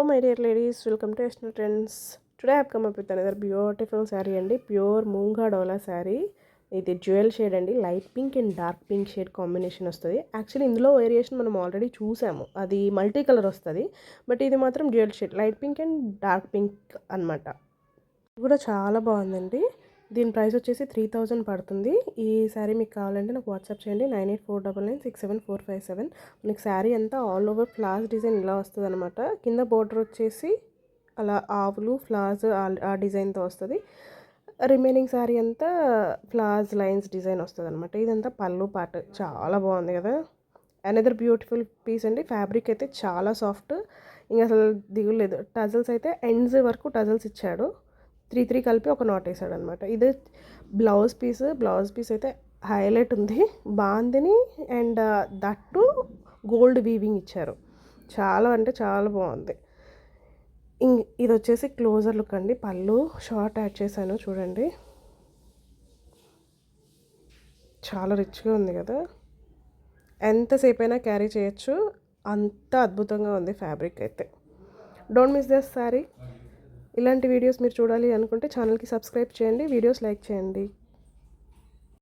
my dear ladies, welcome to National Trends. Today I have come up with another beautiful saree and pure Moonga Dola saree. ఇది jewel shade అండి, light pink and dark pink shade combination వస్తుంది. Actually ఇందులో variation మనం already చూసాము, అది multi colour వస్తుంది. But ఇది మాత్రం jewel shade light pink and dark pink అనమాట. ఇది కూడా చాలా బాగుందండి. దీని ప్రైస్ వచ్చేసి 3000 పడుతుంది. ఈ శారీ మీకు కావాలంటే నాకు వాట్సాప్ చేయండి 9849967457. మనకి శారీ అంతా ఆల్ ఓవర్ ఫ్లవర్స్ డిజైన్ ఇలా వస్తుంది అనమాట. కింద బోర్డర్ వచ్చేసి అలా ఆవులు ఫ్లవర్స్ ఆ డిజైన్తో వస్తుంది. రిమైనింగ్ శారీ అంతా ఫ్లవర్స్ లైన్స్ డిజైన్ వస్తుంది అనమాట. ఇదంతా పళ్ళు పాట చాలా బాగుంది కదా. అనదర్ బ్యూటిఫుల్ పీస్ అండి. ఫ్యాబ్రిక్ అయితే చాలా సాఫ్ట్, ఇంకా అసలు దిగులేదు. టజల్స్ అయితే ఎండ్స్ వరకు టజల్స్ ఇచ్చాడు. 3 కలిపి ఒక నాట్ వేసాడు అనమాట. ఇది బ్లౌజ్ పీస్ అయితే హైలైట్ ఉంది. Bandhani and that gold weaving ఇచ్చారు. చాలా అంటే చాలా బాగుంది. ఇది వచ్చేసి క్లోజర్ లుక్ అండి. పళ్ళు షార్ట్ యాడ్ చేశాను చూడండి, చాలా రిచ్గా ఉంది కదా. ఎంతసేపు అయినా క్యారీ చేయొచ్చు, అంత అద్భుతంగా ఉంది ఫ్యాబ్రిక్ అయితే. Don't miss this sorry. ఇలాంటి వీడియోస్ మీరు చూడాలి అనుకుంటే ఛానల్కి సబ్స్క్రైబ్ చేయండి, వీడియోస్ లైక్ చేయండి.